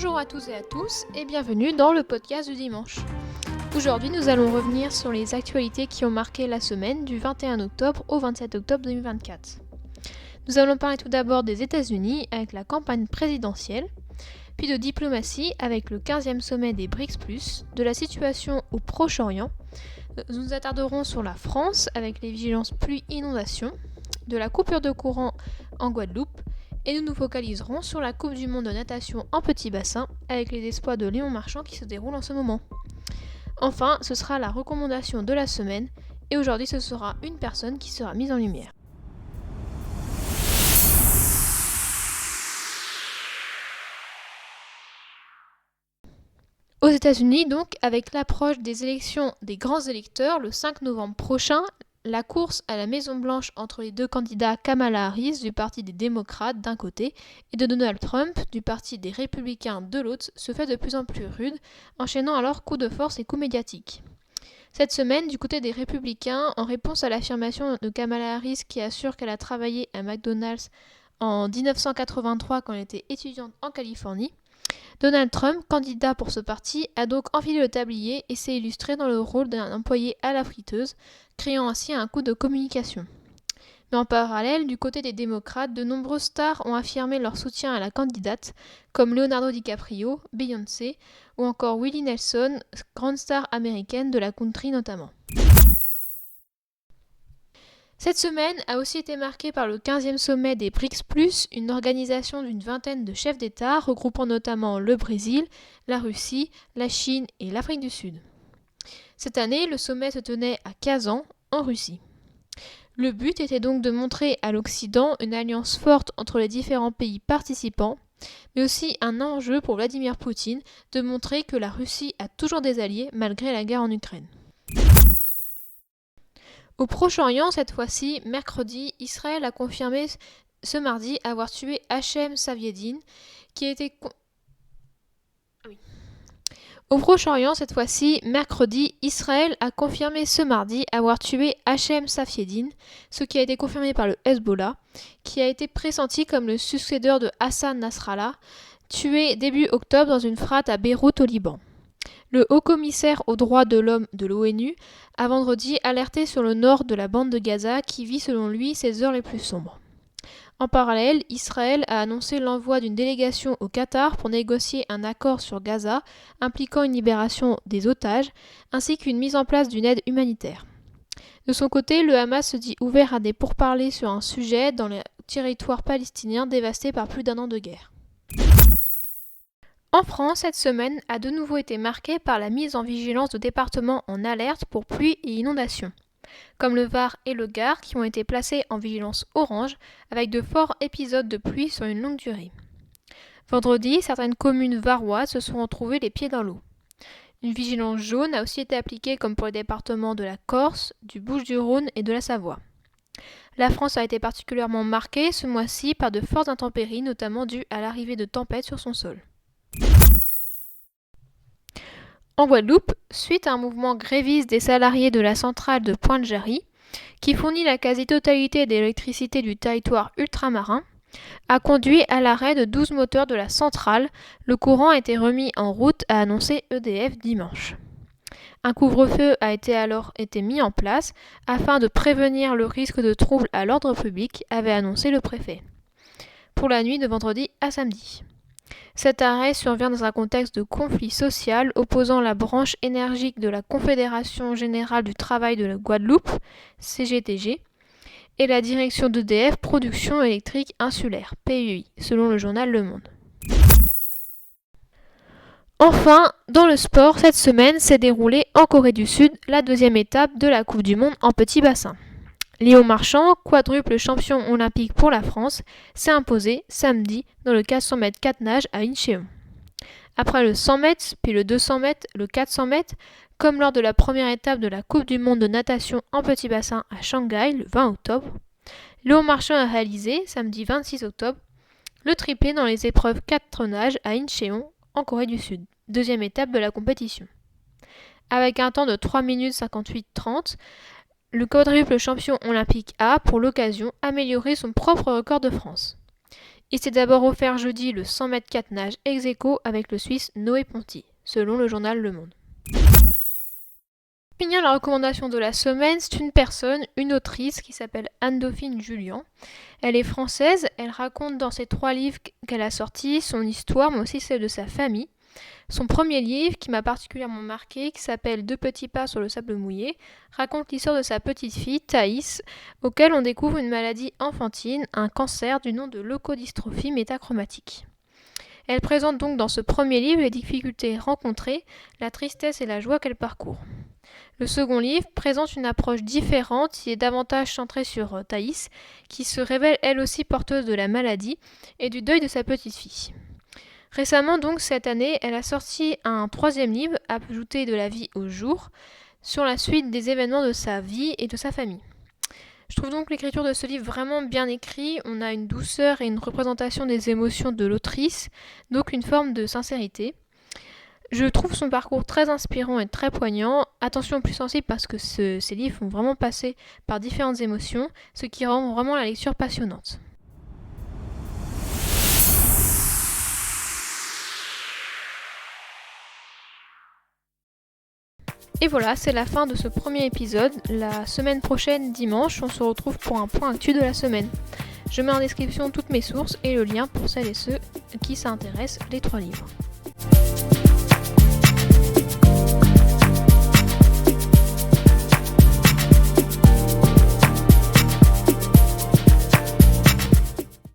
Bonjour à tous et à tous et bienvenue dans le podcast du dimanche. Aujourd'hui nous allons revenir sur les actualités qui ont marqué la semaine du 21 octobre au 27 octobre 2024. Nous allons parler tout d'abord des États-Unis avec la campagne présidentielle, puis de diplomatie avec le 15e sommet des BRICS+, de la situation au Proche-Orient. Nous nous attarderons sur la France avec les vigilances pluie-inondation, de la coupure de courant en Guadeloupe, et nous nous focaliserons sur la Coupe du Monde de natation en petit bassin avec les exploits de Léon Marchand qui se déroulent en ce moment. Enfin, ce sera la recommandation de la semaine, et aujourd'hui ce sera une personne qui sera mise en lumière. Aux États-Unis, donc, avec l'approche des élections des grands électeurs le 5 novembre prochain, la course à la Maison-Blanche entre les deux candidats Kamala Harris du parti des démocrates d'un côté et de Donald Trump du parti des républicains de l'autre se fait de plus en plus rude, enchaînant alors coups de force et coups médiatiques. Cette semaine, du côté des républicains, en réponse à l'affirmation de Kamala Harris qui assure qu'elle a travaillé à McDonald's en 1983 quand elle était étudiante en Californie, Donald Trump, candidat pour ce parti, a donc enfilé le tablier et s'est illustré dans le rôle d'un employé à la friteuse, créant ainsi un coup de communication. Mais en parallèle, du côté des démocrates, de nombreuses stars ont affirmé leur soutien à la candidate, comme Leonardo DiCaprio, Beyoncé ou encore Willie Nelson, grande star américaine de la country notamment. Cette semaine a aussi été marquée par le 15e sommet des BRICS+, une organisation d'une vingtaine de chefs d'État regroupant notamment le Brésil, la Russie, la Chine et l'Afrique du Sud. Cette année, le sommet se tenait à Kazan, en Russie. Le but était donc de montrer à l'Occident une alliance forte entre les différents pays participants, mais aussi un enjeu pour Vladimir Poutine de montrer que la Russie a toujours des alliés malgré la guerre en Ukraine. Au Proche-Orient, cette fois-ci, mercredi, Israël a confirmé ce mardi avoir tué Hachem Safiedine, qui a été Au Proche-Orient, cette fois-ci, mercredi, Israël a confirmé ce mardi avoir tué Hachem Safiedine, ce qui a été confirmé par le Hezbollah, qui a été pressenti comme le successeur de Hassan Nasrallah, tué début octobre dans une frate à Beyrouth au Liban. Le haut-commissaire aux droits de l'homme de l'ONU a vendredi alerté sur le nord de la bande de Gaza qui vit selon lui ses heures les plus sombres. En parallèle, Israël a annoncé l'envoi d'une délégation au Qatar pour négocier un accord sur Gaza impliquant une libération des otages ainsi qu'une mise en place d'une aide humanitaire. De son côté, le Hamas se dit ouvert à des pourparlers sur un sujet dans le territoire palestinien dévasté par plus d'un an de guerre. En France, cette semaine a de nouveau été marquée par la mise en vigilance de départements en alerte pour pluie et inondations, comme le Var et le Gard qui ont été placés en vigilance orange avec de forts épisodes de pluie sur une longue durée. Vendredi, certaines communes varoises se sont retrouvées les pieds dans l'eau. Une vigilance jaune a aussi été appliquée comme pour les départements de la Corse, du Bouches-du-Rhône et de la Savoie. La France a été particulièrement marquée ce mois-ci par de fortes intempéries, notamment dues à l'arrivée de tempêtes sur son sol. En Guadeloupe, suite à un mouvement gréviste des salariés de la centrale de Pointe-Jarry, qui fournit la quasi-totalité de l'électricité du territoire ultramarin, a conduit à l'arrêt de 12 moteurs de la centrale. Le courant a été remis en route, a annoncé EDF dimanche. Un couvre-feu a alors été mis en place afin de prévenir le risque de troubles à l'ordre public, avait annoncé le préfet, pour la nuit de vendredi à samedi. Cet arrêt survient dans un contexte de conflit social opposant la branche énergique de la Confédération Générale du Travail de la Guadeloupe, CGTG, et la direction d'EDF Production Électrique Insulaire, PUI, selon le journal Le Monde. Enfin, dans le sport, cette semaine s'est déroulée en Corée du Sud la deuxième étape de la Coupe du Monde en petit bassin. Léon Marchand, quadruple champion olympique pour la France, s'est imposé samedi dans le 400 mètres 4 nages à Incheon. Après le 100 mètres, puis le 200 mètres, le 400 mètres, comme lors de la première étape de la Coupe du Monde de natation en petit bassin à Shanghai le 20 octobre, Léon Marchand a réalisé, samedi 26 octobre, le triplé dans les épreuves 4 nages à Incheon, en Corée du Sud, deuxième étape de la compétition. Avec un temps de 3 minutes 58-30, le quadruple champion olympique a, pour l'occasion, amélioré son propre record de France. Il s'est d'abord offert jeudi le 100 mètres 4 nage ex aequo avec le Suisse Noé Ponty, selon le journal Le Monde. Pour finir, la recommandation de la semaine, c'est une personne, une autrice qui s'appelle Anne-Dauphine Jullian. Elle est française, elle raconte dans ses 3 livres qu'elle a sortis son histoire, mais aussi celle de sa famille. Son premier livre, qui m'a particulièrement marqué, qui s'appelle 2 petits pas sur le sable mouillé, raconte l'histoire de sa petite fille, Thaïs, auquel on découvre une maladie enfantine, un cancer du nom de leucodystrophie métachromatique. Elle présente donc dans ce premier livre les difficultés rencontrées, la tristesse et la joie qu'elle parcourt. Le second livre présente une approche différente qui est davantage centrée sur Thaïs, qui se révèle elle aussi porteuse de la maladie et du deuil de sa petite fille. Récemment donc cette année, elle a sorti un 3e livre, ajouté de la vie au jour, sur la suite des événements de sa vie et de sa famille. Je trouve donc l'écriture de ce livre vraiment bien écrit, on a une douceur et une représentation des émotions de l'autrice, donc une forme de sincérité. Je trouve son parcours très inspirant et très poignant. Attention aux plus sensibles parce que ces livres font vraiment passer par différentes émotions, ce qui rend vraiment la lecture passionnante. Et voilà, c'est la fin de ce premier épisode. La semaine prochaine, dimanche, on se retrouve pour un point actu de la semaine. Je mets en description toutes mes sources et le lien pour celles et ceux qui s'intéressent les 3 livres.